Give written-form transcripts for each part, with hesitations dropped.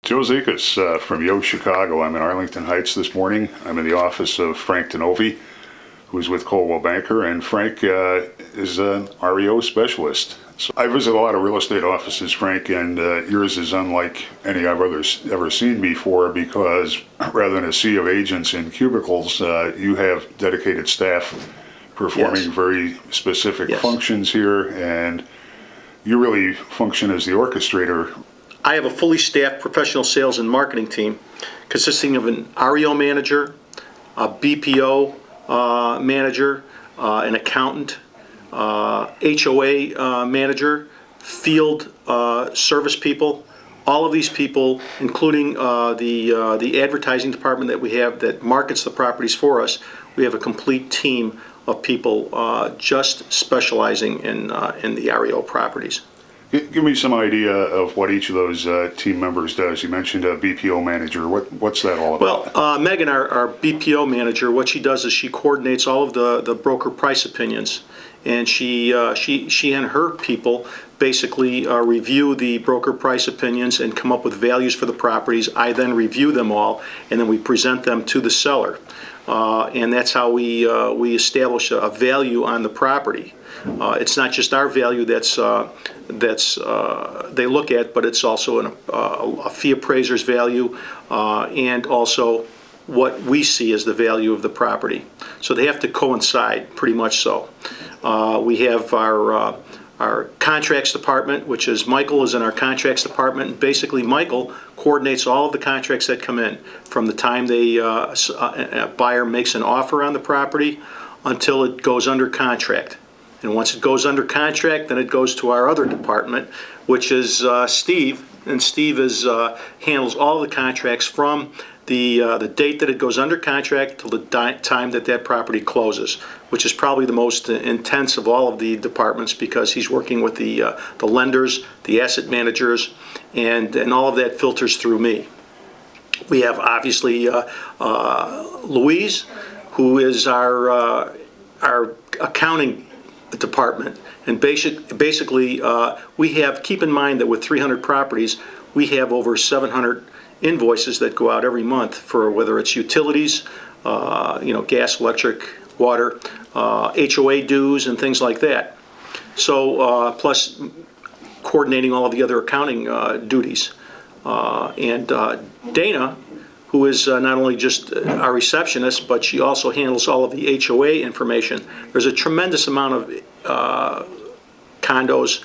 Joe Zikas from YoChicago. I'm in Arlington Heights this morning. I'm in the office of Frank DeNovi, who's with Coldwell Banker, and Frank is an REO specialist. So I visit a lot of real estate offices, Frank, and yours is unlike any I've ever seen before, because rather than a sea of agents in cubicles, you have dedicated staff performing very specific functions here, and you really function as the orchestrator. I have a fully staffed professional sales and marketing team consisting of an REO manager, a BPO manager, an accountant, HOA manager, field service people. All of these people, including the advertising department that we have that markets the properties for us, we have a complete team of people just specializing in the REO properties. Give me some idea of what each of those team members does. You mentioned a BPO manager. What's that all about? Well, Megan, our BPO manager, what she does is she coordinates all of the broker price opinions, and she and her people basically review the broker price opinions and come up with values for the properties. I then review them all, and then we present them to the seller, and that's how we establish a value on the property. It's not just our value that's they look at, but it's also a fee appraiser's value, and also what we see as the value of the property. So they have to coincide, pretty much so. We have our contracts department, which is Michael is in our contracts department, and basically Michael coordinates all of the contracts that come in from the time a buyer makes an offer on the property until it goes under contract. And once it goes under contract, then it goes to our other department, which is Steve. And Steve handles all the contracts from the date that it goes under contract till the time that property closes, which is probably the most intense of all of the departments, because he's working with the lenders, the asset managers, and all of that filters through me. We have obviously Louise, who is our accounting department, and basically we have, keep in mind that with 300 properties we have over 700 invoices that go out every month for whether it's utilities, gas, electric, water, HOA dues and things like that. So plus coordinating all of the other accounting duties, and Dana, who is not only just our receptionist, but she also handles all of the HOA information. There's a tremendous amount of condos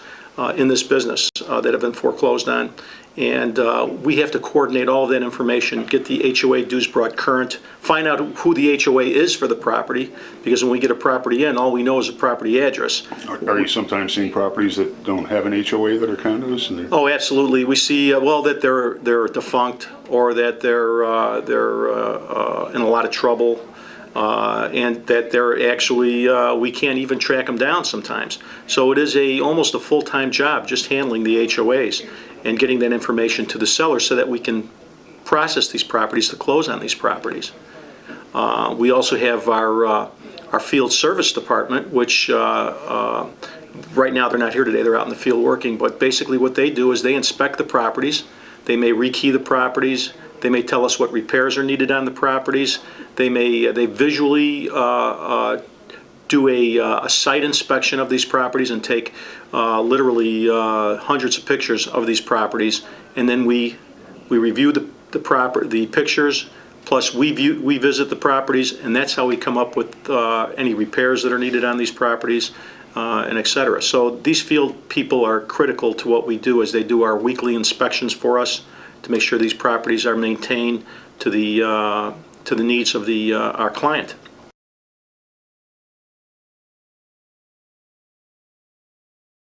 in this business that have been foreclosed on, and we have to coordinate all of that information, get the HOA dues brought current, find out who the HOA is for the property, because when we get a property in, all we know is the property address. Are you sometimes seeing properties that don't have an HOA that are condos? Oh, absolutely. We see well that they're defunct, or that they're in a lot of trouble, and that they're actually we can't even track them down sometimes. So it is almost a full-time job just handling the HOAs and getting that information to the seller so that we can process these properties to close on these properties. We also have our field service department, which right now they're not here today, they're out in the field working, but basically what they do is they inspect the properties, they may rekey the properties, they may tell us what repairs are needed on the properties, they visually do a site inspection of these properties and take literally hundreds of pictures of these properties, and then we review the pictures, plus we visit the properties, and that's how we come up with any repairs that are needed on these properties, and etc. So these field people are critical to what we do, as they do our weekly inspections for us to make sure these properties are maintained to the needs of our client.